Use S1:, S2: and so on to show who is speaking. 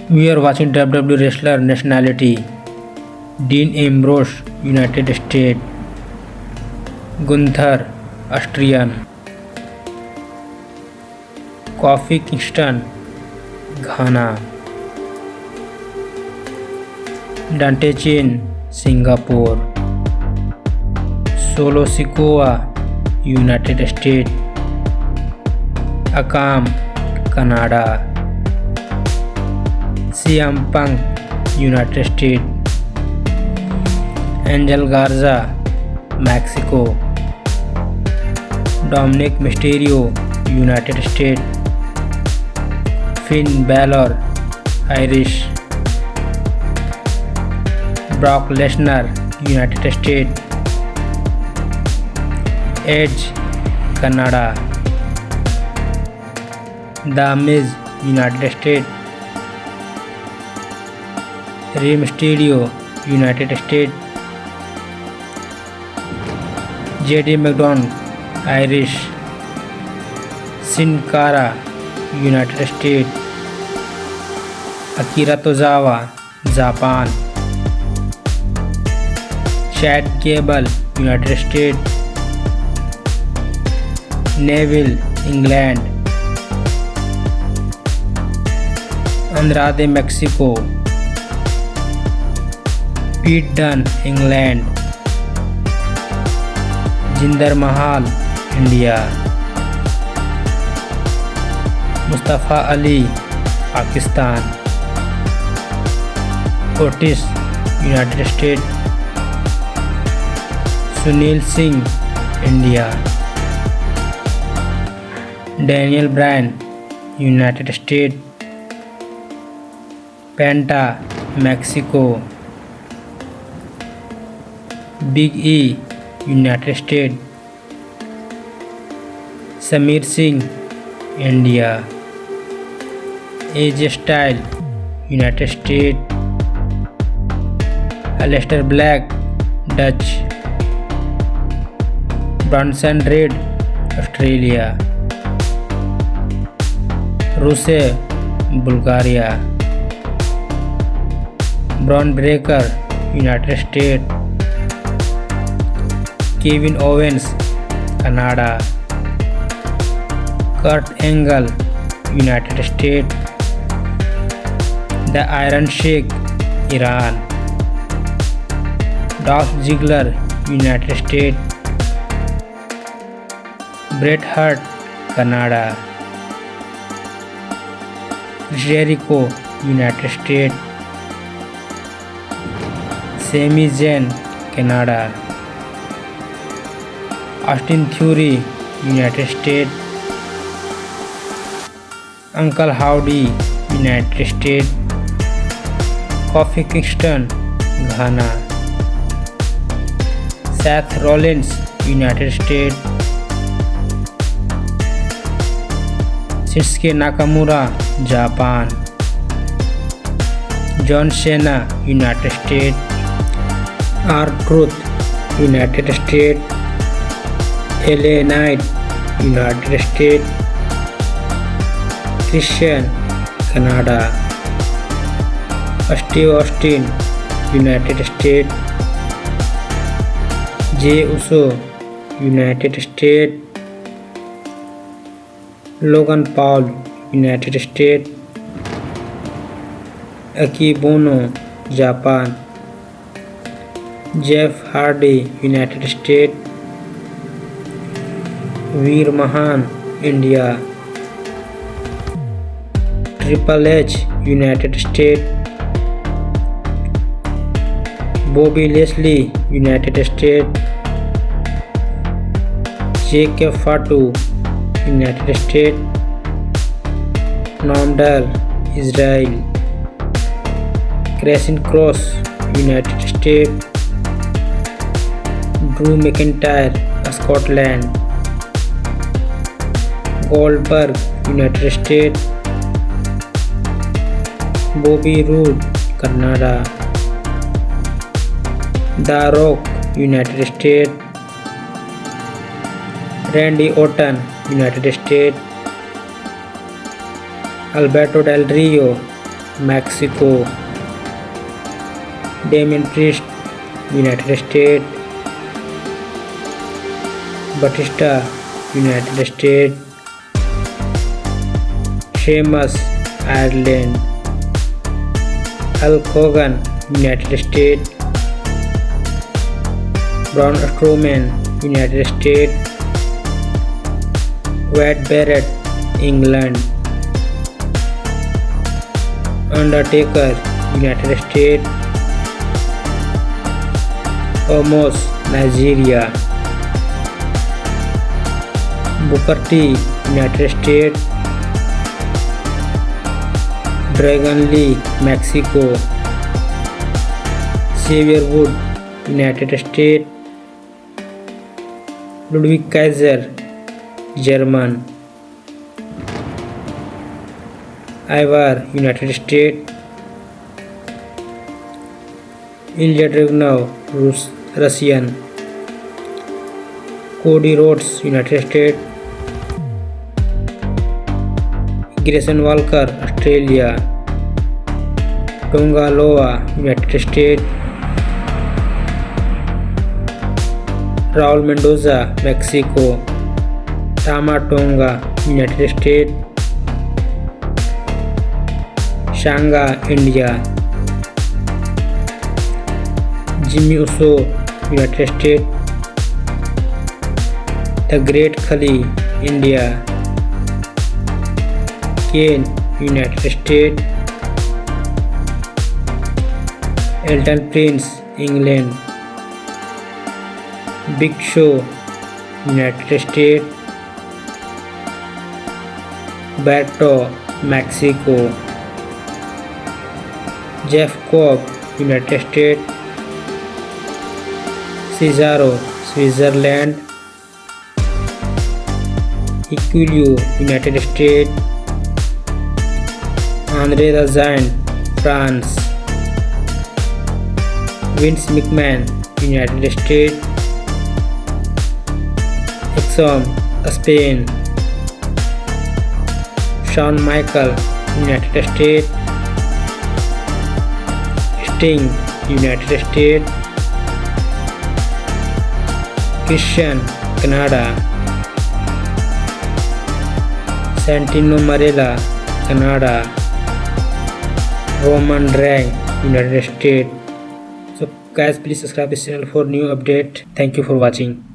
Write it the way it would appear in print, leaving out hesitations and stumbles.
S1: We are watching WWE wrestler nationality. Dean Ambrose, United States. Gunther, Austrian. Kofi Kingston, Ghana. Dante Chen, Singapore. Solo Sikoa, United States. Akam, Canada. CM Punk, United States. Angel Garza, Mexico. Dominic Mysterio, United States. Finn Balor, Irish. Brock Lesnar, United States. Edge, Canada. The Miz, United States. Rey Mysterio, United States. JD McDonald, Irish. Sin Cara, United States. Akira Tozawa, Japan. Chad Gable, United States. Neville, England. Andrade, Mexico. Pete Dunne, England. Jinder Mahal, India. Mustafa Ali, Pakistan. Otis, United States. Sunil Singh, India. Daniel Bryan, United States. Penta, Mexico. Big E, United States. Samir Singh, India. AJ Styles, United States. Aleister Black, Dutch. Bronson Reed, Australia. Rusev, Bulgaria. Braun Breaker, United States. Kevin Owens, Canada. Kurt Angle, United States. The Iron Sheikh, Iran. Dolph Ziggler, United States. Bret Hart, Canada. Chris Jericho, United States. Sami Zayn, Canada. Austin Theory, United States. Uncle Howdy, United States. Kofi Kingston, Ghana. Seth Rollins, United States. Shinsuke Nakamura, Japan. John Cena, United States. R-Truth, United States. LA Knight, United States. Christian, Canada. Steve Austin, United States. Jey Uso, United States. Logan Paul, United States. Akebono, Japan. Jeff Hardy, United States. Veer Mahan, India. Triple H, United States. Bobby Lashley, United States. J.K. Fatu, United States. Noam Dar, Israel. Christian Cross, United States. Drew McIntyre, Scotland. Goldberg, United States. Bobby Roode, Canada. The Rock, United States. Randy Orton, United States. Alberto Del Rio, Mexico. Damien Priest, United States. Batista, United States. Sheamus, Ireland. Hulk Hogan, United States. Braun Strowman, United States. Wade Barrett, England. Undertaker, United States. Omos, Nigeria. Booker T, United States. Dragon Lee, Mexico. Xavier Wood, United States. Ludwig Kaiser, German. Ivar, United States. Ilya Dragunov, Russian. Cody Rhodes, United States. Grayson Walker, Australia. Tonga Loa, United States. Raul Mendoza, Mexico. Tama Tonga, United States. Shanga, India. Jimmy Uso, United States. The Great Khali, India. Kane, United States. Elton Prince, England. Big Show, United States. Berto, Mexico. Jeff Cobb, United States. Cesaro, Switzerland. Hikuleo, United States. Andre the Giant, France. Vince McMahon, United States. Exxon, Spain. Shawn Michaels, United States. Sting, United States. Christian, Canada. Santino Marella, Canada. Roman Reigns, United States. So guys, please subscribe this channel for new update. Thank you for watching.